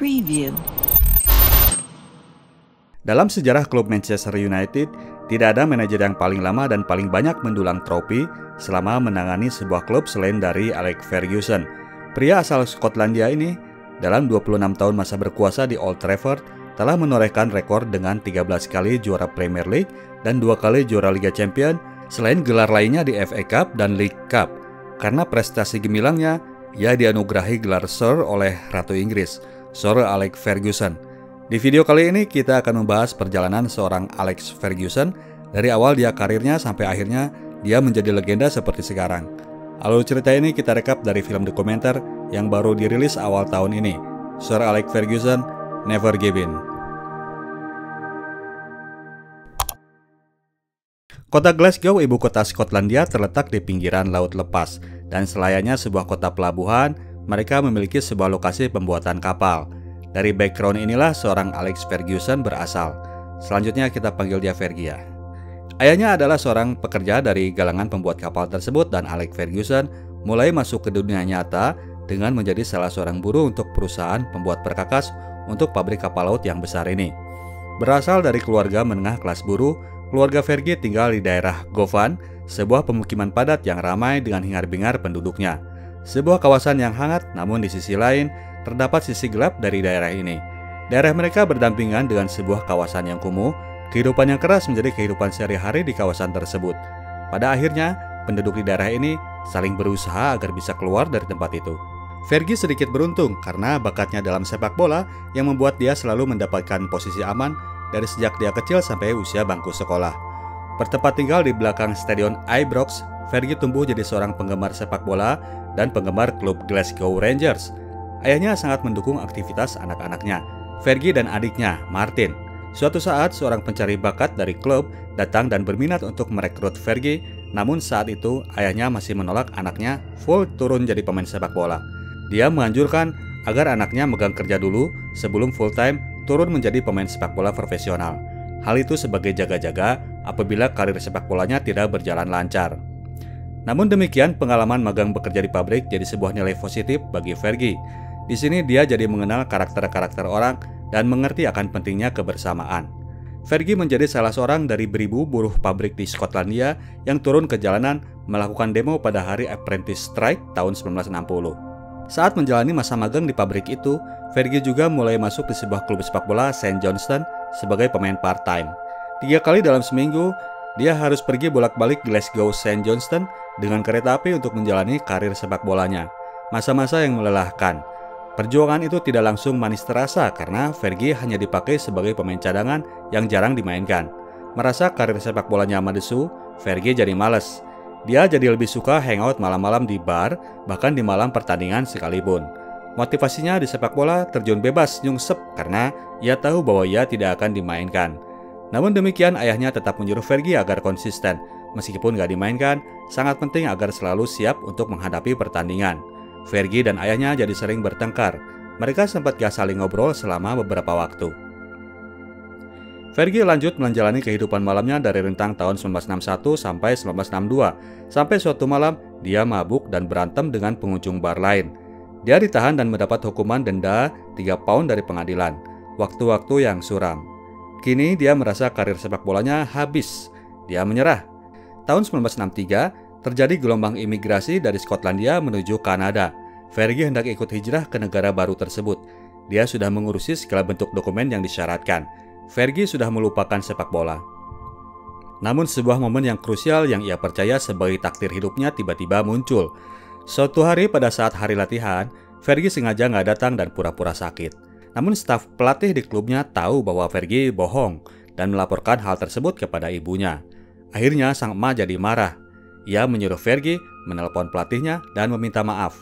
Preview. Dalam sejarah klub Manchester United, tidak ada manajer yang paling lama dan paling banyak mendulang trofi selama menangani sebuah klub selain dari Alex Ferguson. Pria asal Skotlandia ini, dalam 26 tahun masa berkuasa di Old Trafford, telah menorehkan rekor dengan 13 kali juara Premier League dan 2 kali juara Liga Champions, selain gelar lainnya di FA Cup dan League Cup. Karena prestasi gemilangnya, ia dianugerahi gelar Sir oleh Ratu Inggris, Sir Alex Ferguson. Di video kali ini kita akan membahas perjalanan seorang Alex Ferguson dari awal dia karirnya sampai akhirnya dia menjadi legenda seperti sekarang. Alur cerita ini kita rekap dari film dokumenter yang baru dirilis awal tahun ini, Sir Alex Ferguson, Never Give In. Kota Glasgow, ibu kota Skotlandia, terletak di pinggiran Laut Lepas dan selayaknya sebuah kota pelabuhan, mereka memiliki sebuah lokasi pembuatan kapal. Dari background inilah seorang Alex Ferguson berasal. Selanjutnya kita panggil dia Fergie ya. Ayahnya adalah seorang pekerja dari galangan pembuat kapal tersebut dan Alex Ferguson mulai masuk ke dunia nyata dengan menjadi salah seorang buruh untuk perusahaan pembuat perkakas untuk pabrik kapal laut yang besar ini. Berasal dari keluarga menengah kelas buruh, keluarga Fergie tinggal di daerah Govan, sebuah pemukiman padat yang ramai dengan hingar-bingar penduduknya. Sebuah kawasan yang hangat, namun di sisi lain terdapat sisi gelap dari daerah ini. Daerah mereka berdampingan dengan sebuah kawasan yang kumuh. Kehidupan yang keras menjadi kehidupan sehari-hari di kawasan tersebut. Pada akhirnya, penduduk di daerah ini saling berusaha agar bisa keluar dari tempat itu. Fergie sedikit beruntung karena bakatnya dalam sepak bola yang membuat dia selalu mendapatkan posisi aman dari sejak dia kecil sampai usia bangku sekolah. Bertempat tinggal di belakang stadion Ibrox, Fergie tumbuh jadi seorang penggemar sepak bola dan penggemar klub Glasgow Rangers. Ayahnya sangat mendukung aktivitas anak-anaknya, Fergie dan adiknya, Martin. Suatu saat, seorang pencari bakat dari klub datang dan berminat untuk merekrut Fergie, namun saat itu ayahnya masih menolak anaknya full turun jadi pemain sepak bola. Dia menganjurkan agar anaknya megang kerja dulu sebelum full-time turun menjadi pemain sepak bola profesional. Hal itu sebagai jaga-jaga apabila karir sepak bolanya tidak berjalan lancar. Namun demikian, pengalaman magang bekerja di pabrik jadi sebuah nilai positif bagi Fergie. Di sini dia jadi mengenal karakter-karakter orang dan mengerti akan pentingnya kebersamaan. Fergie menjadi salah seorang dari beribu buruh pabrik di Skotlandia yang turun ke jalanan melakukan demo pada hari Apprentice Strike tahun 1960. Saat menjalani masa magang di pabrik itu, Fergie juga mulai masuk di sebuah klub sepak bola St. Johnstone sebagai pemain part-time. 3 kali dalam seminggu, dia harus pergi bolak-balik Glasgow St. Johnstone dengan kereta api untuk menjalani karir sepak bolanya. Masa-masa yang melelahkan. Perjuangan itu tidak langsung manis terasa karena Fergie hanya dipakai sebagai pemain cadangan yang jarang dimainkan. Merasa karir sepak bolanya madesu, Fergie jadi malas. Dia jadi lebih suka hangout malam-malam di bar, bahkan di malam pertandingan sekalipun. Motivasinya di sepak bola terjun bebas nyungsep karena ia tahu bahwa ia tidak akan dimainkan. Namun demikian, ayahnya tetap menyuruh Fergie agar konsisten. Meskipun gak dimainkan, sangat penting agar selalu siap untuk menghadapi pertandingan. Fergie dan ayahnya jadi sering bertengkar. Mereka sempat gak saling ngobrol selama beberapa waktu. Fergie lanjut menjalani kehidupan malamnya dari rentang tahun 1961 sampai 1962. Sampai suatu malam, dia mabuk dan berantem dengan pengunjung bar lain. Dia ditahan dan mendapat hukuman denda 3 pound dari pengadilan. Waktu-waktu yang suram. Kini dia merasa karir sepak bolanya habis. Dia menyerah. Tahun 1963, terjadi gelombang imigrasi dari Skotlandia menuju Kanada. Fergie hendak ikut hijrah ke negara baru tersebut. Dia sudah mengurusi segala bentuk dokumen yang disyaratkan. Fergie sudah melupakan sepak bola. Namun sebuah momen yang krusial yang ia percaya sebagai takdir hidupnya tiba-tiba muncul. Suatu hari pada saat hari latihan, Fergie sengaja nggak datang dan pura-pura sakit. Namun staf pelatih di klubnya tahu bahwa Fergie bohong dan melaporkan hal tersebut kepada ibunya. Akhirnya sang emak jadi marah. Ia menyuruh Fergie menelpon pelatihnya dan meminta maaf.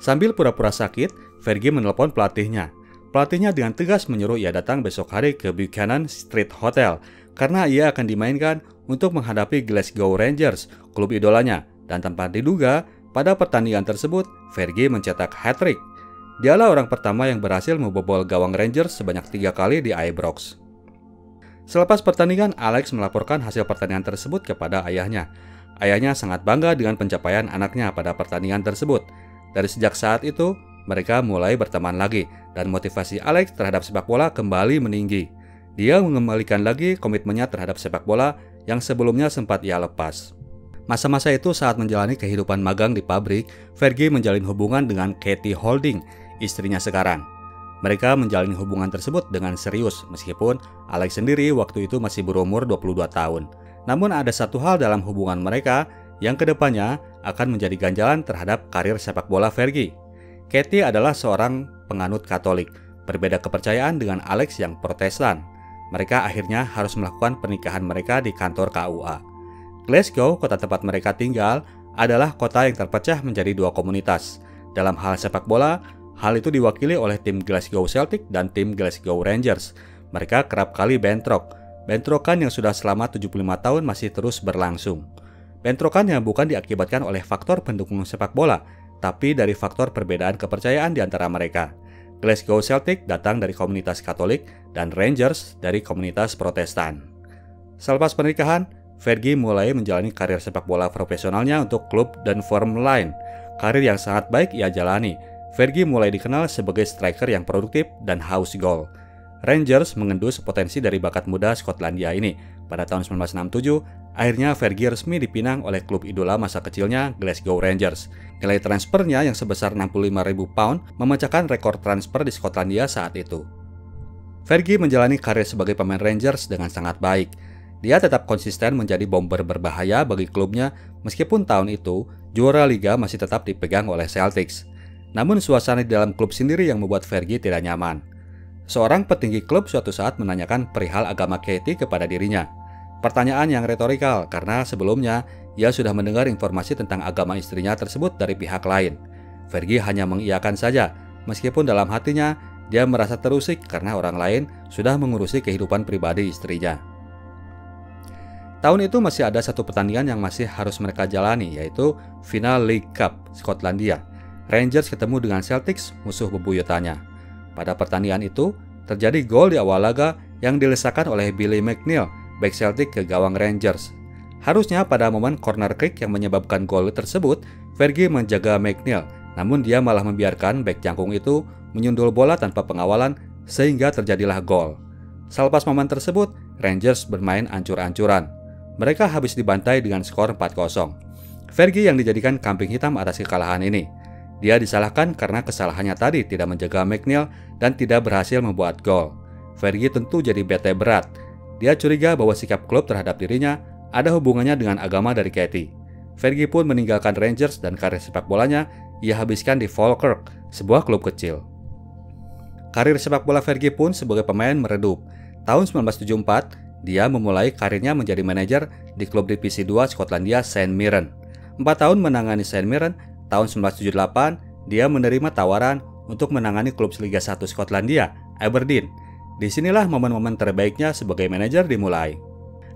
Sambil pura-pura sakit, Fergie menelpon pelatihnya. Pelatihnya dengan tegas menyuruh ia datang besok hari ke Buchanan Street Hotel karena ia akan dimainkan untuk menghadapi Glasgow Rangers, klub idolanya. Dan tanpa diduga, pada pertandingan tersebut, Fergie mencetak hat-trick. Dialah orang pertama yang berhasil membobol gawang Rangers sebanyak 3 kali di Ibrox. Selepas pertandingan, Alex melaporkan hasil pertandingan tersebut kepada ayahnya. Ayahnya sangat bangga dengan pencapaian anaknya pada pertandingan tersebut. Dari sejak saat itu, mereka mulai berteman lagi dan motivasi Alex terhadap sepak bola kembali meninggi. Dia mengembalikan lagi komitmennya terhadap sepak bola yang sebelumnya sempat ia lepas. Masa-masa itu saat menjalani kehidupan magang di pabrik, Fergie menjalin hubungan dengan Katie Holding, istrinya sekarang. Mereka menjalin hubungan tersebut dengan serius meskipun Alex sendiri waktu itu masih berumur 22 tahun. Namun ada satu hal dalam hubungan mereka yang kedepannya akan menjadi ganjalan terhadap karir sepak bola Fergie. Katie adalah seorang penganut Katolik, berbeda kepercayaan dengan Alex yang Protestan. Mereka akhirnya harus melakukan pernikahan mereka di kantor KUA. Glasgow, kota tempat mereka tinggal, adalah kota yang terpecah menjadi dua komunitas. Dalam hal sepak bola, hal itu diwakili oleh tim Glasgow Celtic dan tim Glasgow Rangers. Mereka kerap kali bentrok. Bentrokan yang sudah selama 75 tahun masih terus berlangsung. Bentrokan yang bukan diakibatkan oleh faktor pendukung sepak bola, tapi dari faktor perbedaan kepercayaan di antara mereka. Glasgow Celtic datang dari komunitas Katolik dan Rangers dari komunitas Protestan. Selepas pernikahan, Fergie mulai menjalani karir sepak bola profesionalnya untuk klub Dunfermline. Karir yang sangat baik ia jalani. Fergie mulai dikenal sebagai striker yang produktif dan haus gol. Rangers mengendus potensi dari bakat muda Skotlandia ini. Pada tahun 1967, akhirnya Fergie resmi dipinang oleh klub idola masa kecilnya Glasgow Rangers. Nilai transfernya yang sebesar £65.000 memecahkan rekor transfer di Skotlandia saat itu. Fergie menjalani karir sebagai pemain Rangers dengan sangat baik. Dia tetap konsisten menjadi bomber berbahaya bagi klubnya meskipun tahun itu juara liga masih tetap dipegang oleh Celtics. Namun suasana di dalam klub sendiri yang membuat Fergie tidak nyaman. Seorang petinggi klub suatu saat menanyakan perihal agama Katie kepada dirinya. Pertanyaan yang retorikal karena sebelumnya ia sudah mendengar informasi tentang agama istrinya tersebut dari pihak lain. Fergie hanya mengiyakan saja, meskipun dalam hatinya dia merasa terusik karena orang lain sudah mengurusi kehidupan pribadi istrinya. Tahun itu masih ada satu pertandingan yang masih harus mereka jalani, yaitu final League Cup Skotlandia. Rangers ketemu dengan Celtics, musuh bebuyutannya. Pada pertandingan itu, terjadi gol di awal laga yang dilesakan oleh Billy McNeil, bek Celtic ke gawang Rangers. Harusnya pada momen corner kick yang menyebabkan gol tersebut, Fergie menjaga McNeil, namun dia malah membiarkan bek jangkung itu menyundul bola tanpa pengawalan sehingga terjadilah gol. Selepas momen tersebut, Rangers bermain ancur-ancuran. Mereka habis dibantai dengan skor 4-0. Fergie yang dijadikan kambing hitam atas kekalahan ini. Dia disalahkan karena kesalahannya tadi tidak menjaga McNeil dan tidak berhasil membuat gol. Fergie tentu jadi bete berat. Dia curiga bahwa sikap klub terhadap dirinya ada hubungannya dengan agama dari Katie. Fergie pun meninggalkan Rangers dan karir sepak bolanya ia habiskan di Falkirk, sebuah klub kecil. Karir sepak bola Fergie pun sebagai pemain meredup. Tahun 1974, dia memulai karirnya menjadi manajer di klub divisi 2 Skotlandia St Mirren. 4 tahun menangani St Mirren, tahun 1978 dia menerima tawaran untuk menangani klub Liga 1 Skotlandia, Aberdeen. Disinilah momen-momen terbaiknya sebagai manajer dimulai.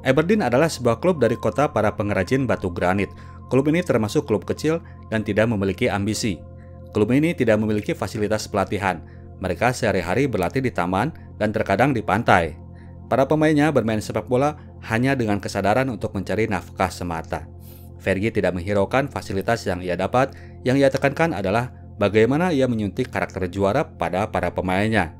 Aberdeen adalah sebuah klub dari kota para pengrajin batu granit. Klub ini termasuk klub kecil dan tidak memiliki ambisi. Klub ini tidak memiliki fasilitas pelatihan. Mereka sehari-hari berlatih di taman dan terkadang di pantai. Para pemainnya bermain sepak bola hanya dengan kesadaran untuk mencari nafkah semata. Fergie tidak menghiraukan fasilitas yang ia dapat, yang ia tekankan adalah bagaimana ia menyuntik karakter juara pada para pemainnya.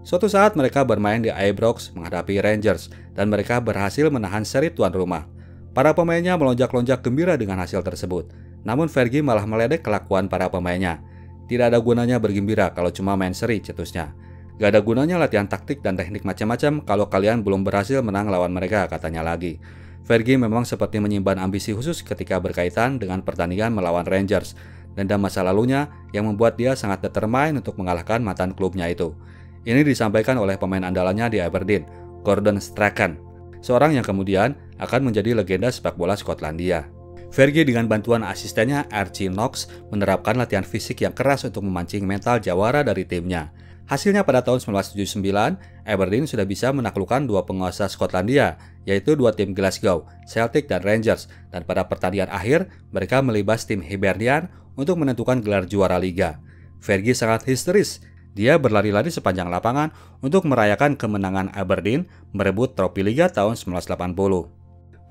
Suatu saat mereka bermain di Ibrox menghadapi Rangers dan mereka berhasil menahan seri tuan rumah. Para pemainnya melonjak-lonjak gembira dengan hasil tersebut. Namun Fergie malah meledek kelakuan para pemainnya. Tidak ada gunanya bergembira kalau cuma main seri, cetusnya. Gak ada gunanya latihan taktik dan teknik macam-macam kalau kalian belum berhasil menang lawan mereka, katanya lagi. Fergie memang seperti menyimpan ambisi khusus ketika berkaitan dengan pertandingan melawan Rangers. Dendam masa lalunya yang membuat dia sangat determined untuk mengalahkan mantan klubnya itu. Ini disampaikan oleh pemain andalannya di Aberdeen, Gordon Strachan, seorang yang kemudian akan menjadi legenda sepak bola Skotlandia. Fergie dengan bantuan asistennya Archie Knox menerapkan latihan fisik yang keras untuk memancing mental jawara dari timnya. Hasilnya pada tahun 1979, Aberdeen sudah bisa menaklukkan dua penguasa Skotlandia, yaitu dua tim Glasgow, Celtic dan Rangers, dan pada pertandingan akhir mereka melibas tim Hibernian untuk menentukan gelar juara liga. Fergie sangat histeris. Dia berlari-lari sepanjang lapangan untuk merayakan kemenangan Aberdeen merebut trofi liga tahun 1980.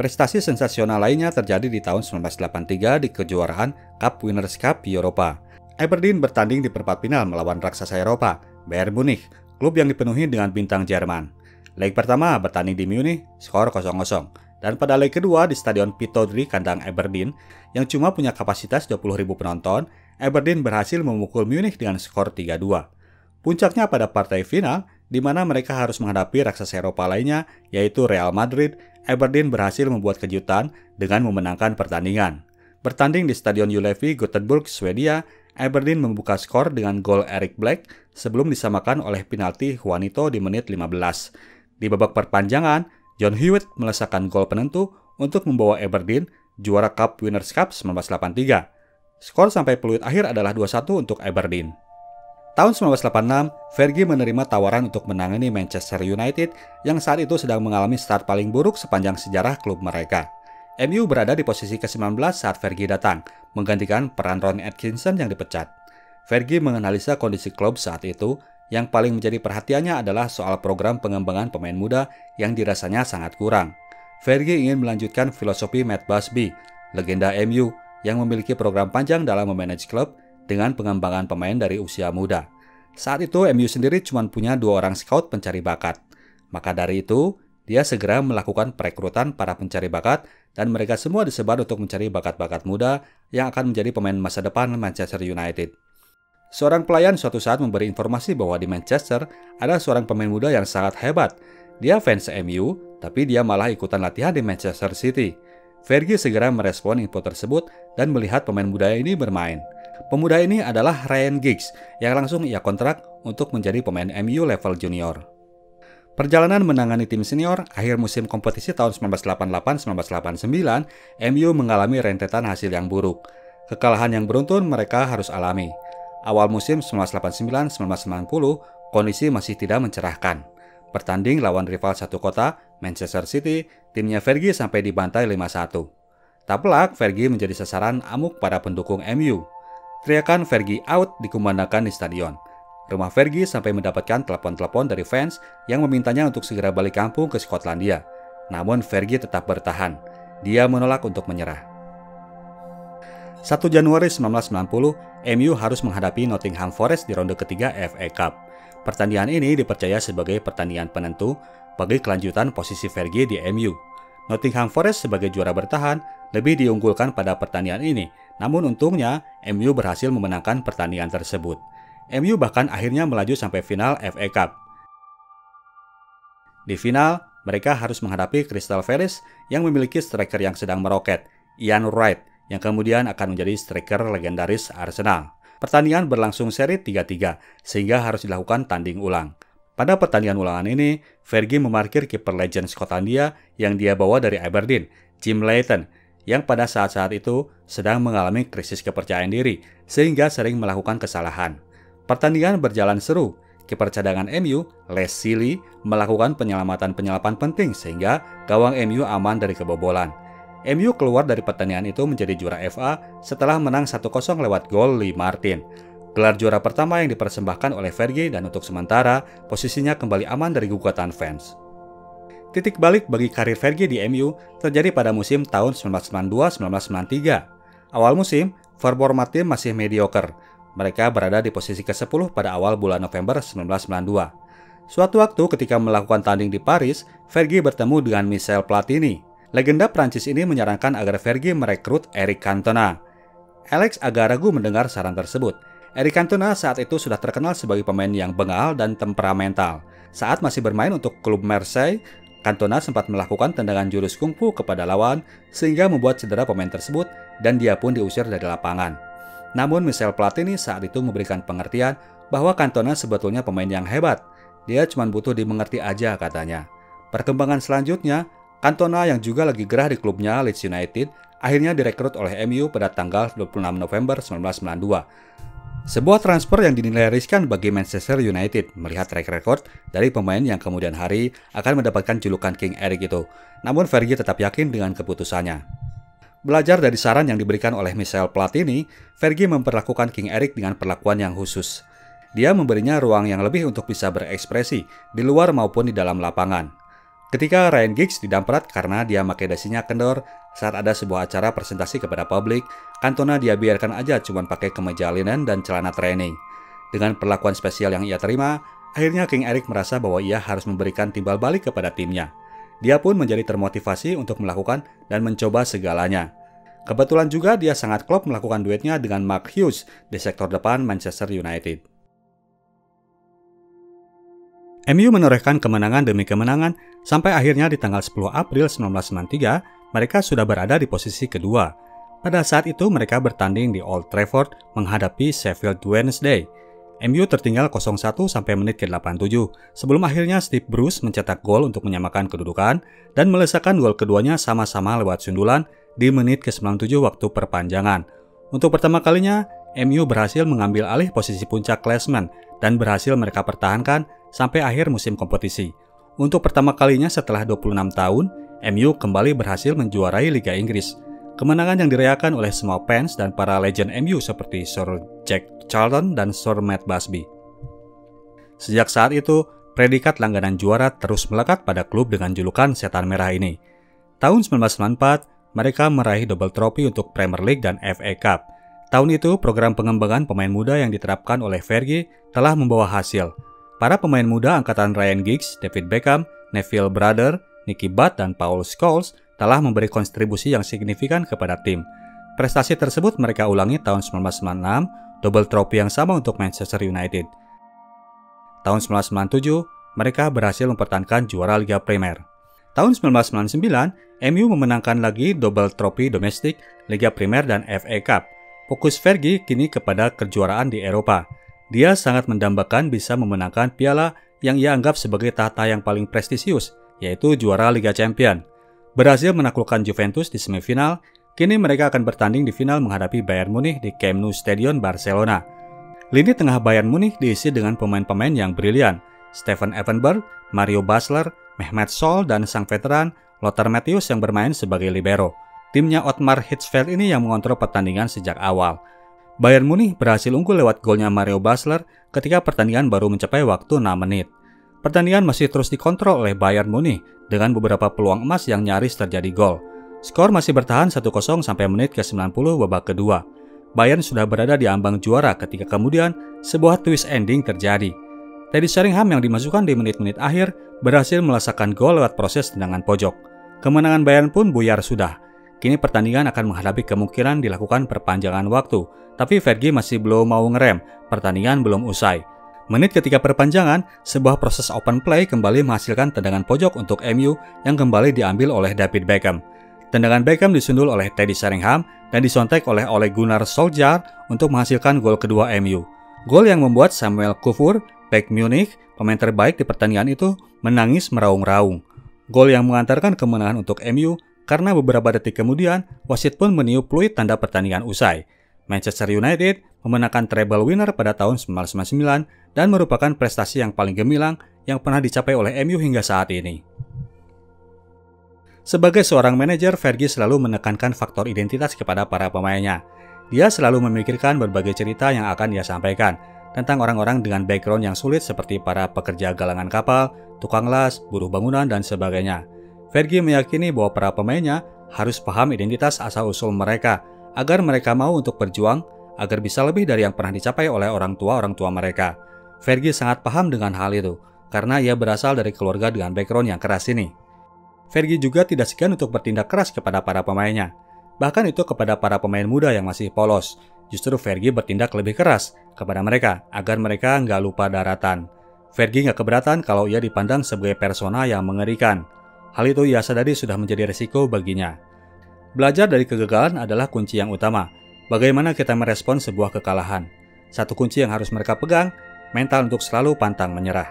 Prestasi sensasional lainnya terjadi di tahun 1983 di kejuaraan Cup Winners' Cup Eropa. Aberdeen bertanding di perempat final melawan raksasa Eropa, Bayern Munich, klub yang dipenuhi dengan bintang Jerman. Leg pertama bertanding di Munich, skor 0-0. Dan pada leg kedua di Stadion Pittodrie kandang Aberdeen, yang cuma punya kapasitas 20.000 penonton, Aberdeen berhasil memukul Munich dengan skor 3-2. Puncaknya pada partai final, di mana mereka harus menghadapi raksasa Eropa lainnya, yaitu Real Madrid, Aberdeen berhasil membuat kejutan dengan memenangkan pertandingan. Bertanding di Stadion Ullevi, Gothenburg, Swedia, Aberdeen membuka skor dengan gol Eric Black sebelum disamakan oleh penalti Juanito di menit 15. Di babak perpanjangan, John Hewitt melesakkan gol penentu untuk membawa Aberdeen juara Cup Winners' Cup 1983. Skor sampai peluit akhir adalah 2-1 untuk Aberdeen. Tahun 1986, Fergie menerima tawaran untuk menangani Manchester United yang saat itu sedang mengalami start paling buruk sepanjang sejarah klub mereka. MU berada di posisi ke-19 saat Fergie datang, menggantikan peran Ron Atkinson yang dipecat. Fergie menganalisa kondisi klub saat itu. Yang paling menjadi perhatiannya adalah soal program pengembangan pemain muda yang dirasanya sangat kurang. Fergie ingin melanjutkan filosofi Matt Busby, legenda MU, yang memiliki program panjang dalam memanage klub dengan pengembangan pemain dari usia muda. Saat itu MU sendiri cuma punya 2 orang scout pencari bakat. Maka dari itu, dia segera melakukan perekrutan para pencari bakat dan mereka semua disebar untuk mencari bakat-bakat muda yang akan menjadi pemain masa depan Manchester United. Seorang pelayan suatu saat memberi informasi bahwa di Manchester ada seorang pemain muda yang sangat hebat. Dia fans MU, tapi dia malah ikutan latihan di Manchester City. Fergie segera merespon info tersebut dan melihat pemain muda ini bermain. Pemuda ini adalah Ryan Giggs yang langsung ia kontrak untuk menjadi pemain MU level junior. Perjalanan menangani tim senior, akhir musim kompetisi tahun 1988-1989, MU mengalami rentetan hasil yang buruk. Kekalahan yang beruntun mereka harus alami. Awal musim 1989-1990, kondisi masih tidak mencerahkan. Bertanding lawan rival satu kota, Manchester City, timnya Fergie sampai dibantai 5-1. Tak pelak, Fergie menjadi sasaran amuk para pendukung MU. Teriakan Fergie out dikumandangkan di stadion. Rumah Fergie sampai mendapatkan telepon-telepon dari fans yang memintanya untuk segera balik kampung ke Skotlandia. Namun Fergie tetap bertahan. Dia menolak untuk menyerah. 1 Januari 1990, MU harus menghadapi Nottingham Forest di ronde ketiga FA Cup. Pertandingan ini dipercaya sebagai pertandingan penentu bagi kelanjutan posisi Fergie di MU. Nottingham Forest sebagai juara bertahan lebih diunggulkan pada pertandingan ini, namun untungnya MU berhasil memenangkan pertandingan tersebut. MU bahkan akhirnya melaju sampai final FA Cup. Di final, mereka harus menghadapi Crystal Palace yang memiliki striker yang sedang meroket, Ian Wright, yang kemudian akan menjadi striker legendaris Arsenal. Pertandingan berlangsung seri 3-3, sehingga harus dilakukan tanding ulang. Pada pertandingan ulangan ini, Fergie memarkir kiper legend Skotlandia yang dia bawa dari Aberdeen, Jim Leighton, yang pada saat-saat itu sedang mengalami krisis kepercayaan diri, sehingga sering melakukan kesalahan. Pertandingan berjalan seru. Kiper cadangan MU, Les Sealey, melakukan penyelamatan penting sehingga gawang MU aman dari kebobolan. MU keluar dari pertandingan itu menjadi juara FA setelah menang 1-0 lewat gol Lee Martin. Gelar juara pertama yang dipersembahkan oleh Fergie dan untuk sementara posisinya kembali aman dari gugatan fans. Titik balik bagi karir Fergie di MU terjadi pada musim tahun 1992-1993. Awal musim, performa tim masih mediocre. Mereka berada di posisi ke-10 pada awal bulan November 1992. Suatu waktu ketika melakukan tanding di Paris, Fergie bertemu dengan Michel Platini. Legenda Prancis ini menyarankan agar Fergie merekrut Eric Cantona. Alex agak ragu mendengar saran tersebut. Eric Cantona saat itu sudah terkenal sebagai pemain yang bengal dan temperamental. Saat masih bermain untuk klub Marseille, Cantona sempat melakukan tendangan jurus kungfu kepada lawan sehingga membuat cedera pemain tersebut dan dia pun diusir dari lapangan. Namun Michel Platini saat itu memberikan pengertian bahwa Cantona sebetulnya pemain yang hebat. Dia cuma butuh dimengerti aja katanya. Perkembangan selanjutnya, Cantona yang juga lagi gerah di klubnya Leeds United akhirnya direkrut oleh MU pada tanggal 26 November 1992. Sebuah transfer yang dinilai riskan bagi Manchester United melihat track record dari pemain yang kemudian hari akan mendapatkan julukan King Eric itu. Namun Fergie tetap yakin dengan keputusannya. Belajar dari saran yang diberikan oleh Michel Platini, Fergie memperlakukan King Eric dengan perlakuan yang khusus. Dia memberinya ruang yang lebih untuk bisa berekspresi di luar maupun di dalam lapangan. Ketika Ryan Giggs didamprat karena dia pakai dasinya kendor saat ada sebuah acara presentasi kepada publik, Cantona dia biarkan aja cuman pakai kemeja linen dan celana training. Dengan perlakuan spesial yang ia terima, akhirnya King Eric merasa bahwa ia harus memberikan timbal balik kepada timnya. Dia pun menjadi termotivasi untuk melakukan dan mencoba segalanya. Kebetulan juga dia sangat klop melakukan duetnya dengan Mark Hughes di sektor depan Manchester United. MU menorehkan kemenangan demi kemenangan sampai akhirnya di tanggal 10 April 1993 mereka sudah berada di posisi kedua. Pada saat itu mereka bertanding di Old Trafford menghadapi Sheffield Wednesday. MU tertinggal 0-1 sampai menit ke-87 sebelum akhirnya Steve Bruce mencetak gol untuk menyamakan kedudukan dan melesakkan gol keduanya sama-sama lewat sundulan di menit ke-97 waktu perpanjangan. Untuk pertama kalinya, MU berhasil mengambil alih posisi puncak klasemen dan berhasil mereka pertahankan sampai akhir musim kompetisi. Untuk pertama kalinya setelah 26 tahun, MU kembali berhasil menjuarai Liga Inggris. Kemenangan yang dirayakan oleh semua fans dan para legend MU seperti Sir Jack Charlton dan Sir Matt Busby. Sejak saat itu, predikat langganan juara terus melekat pada klub dengan julukan Setan Merah ini. Tahun 1994, mereka meraih double trofi untuk Premier League dan FA Cup. Tahun itu, program pengembangan pemain muda yang diterapkan oleh Fergie telah membawa hasil. Para pemain muda angkatan Ryan Giggs, David Beckham, Neville Brother, Nicky Butt, dan Paul Scholes telah memberi kontribusi yang signifikan kepada tim. Prestasi tersebut mereka ulangi tahun 1996, double trofi yang sama untuk Manchester United. Tahun 1997, mereka berhasil mempertahankan juara Liga Premier. Tahun 1999, MU memenangkan lagi double trofi domestik, Liga Premier, dan FA Cup. Fokus Fergie kini kepada kejuaraan di Eropa. Dia sangat mendambakan bisa memenangkan piala yang ia anggap sebagai tahta yang paling prestisius, yaitu juara Liga Champions. Berhasil menaklukkan Juventus di semifinal, kini mereka akan bertanding di final menghadapi Bayern Munich di Camp Nou Stadion Barcelona. Lini tengah Bayern Munich diisi dengan pemain-pemain yang brilian, Steven Effenberg, Mario Basler, Mehmet Scholl, dan sang veteran Lothar Matthäus yang bermain sebagai libero. Timnya Ottmar Hitzfeld ini yang mengontrol pertandingan sejak awal. Bayern Munich berhasil unggul lewat golnya Mario Basler ketika pertandingan baru mencapai waktu 6 menit. Pertandingan masih terus dikontrol oleh Bayern Munich dengan beberapa peluang emas yang nyaris terjadi gol. Skor masih bertahan 1-0 sampai menit ke-90 babak kedua. Bayern sudah berada di ambang juara ketika kemudian sebuah twist ending terjadi. Teddy Sheringham yang dimasukkan di menit-menit akhir berhasil melesakkan gol lewat proses tendangan pojok. Kemenangan Bayern pun buyar sudah. Kini pertandingan akan menghadapi kemungkinan dilakukan perpanjangan waktu, tapi Fergie masih belum mau ngerem, pertandingan belum usai. Menit ketika perpanjangan, sebuah proses open play kembali menghasilkan tendangan pojok untuk MU yang kembali diambil oleh David Beckham. Tendangan Beckham disundul oleh Teddy Sheringham dan disontek oleh Ole Gunnar Solskjaer untuk menghasilkan gol kedua MU. Gol yang membuat Samuel Kufur, bek Munich, pemain terbaik di pertandingan itu, menangis meraung-raung. Gol yang mengantarkan kemenangan untuk MU karena beberapa detik kemudian, wasit pun meniup peluit tanda pertandingan usai. Manchester United memenangkan treble winner pada tahun 1999 dan merupakan prestasi yang paling gemilang yang pernah dicapai oleh MU hingga saat ini. Sebagai seorang manajer, Fergie selalu menekankan faktor identitas kepada para pemainnya. Dia selalu memikirkan berbagai cerita yang akan dia sampaikan tentang orang-orang dengan background yang sulit seperti para pekerja galangan kapal, tukang las, buruh bangunan, dan sebagainya. Fergie meyakini bahwa para pemainnya harus paham identitas asal-usul mereka agar mereka mau untuk berjuang agar bisa lebih dari yang pernah dicapai oleh orang tua mereka. Fergie sangat paham dengan hal itu karena ia berasal dari keluarga dengan background yang keras ini. Fergie juga tidak segan untuk bertindak keras kepada para pemainnya. Bahkan itu kepada para pemain muda yang masih polos. Justru Fergie bertindak lebih keras kepada mereka agar mereka nggak lupa daratan. Fergie nggak keberatan kalau ia dipandang sebagai persona yang mengerikan. Hal itu ia sadari sudah menjadi resiko baginya. Belajar dari kegagalan adalah kunci yang utama. Bagaimana kita merespon sebuah kekalahan? Satu kunci yang harus mereka pegang, mental untuk selalu pantang menyerah.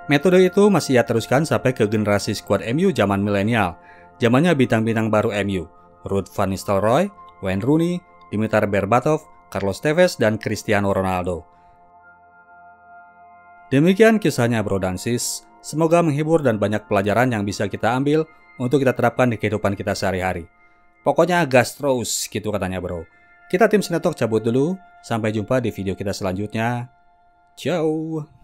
Metode itu masih ia teruskan sampai ke generasi skuad MU zaman milenial. Zamannya bintang-bintang baru MU, Ruud van Nistelrooy, Wayne Rooney, Dimitar Berbatov, Carlos Tevez, dan Cristiano Ronaldo. Demikian kisahnya Bro dan Sis. Semoga menghibur dan banyak pelajaran yang bisa kita ambil untuk kita terapkan di kehidupan kita sehari-hari. Pokoknya gas terus, gitu katanya bro. Kita tim Sinetalk cabut dulu, sampai jumpa di video kita selanjutnya. Ciao!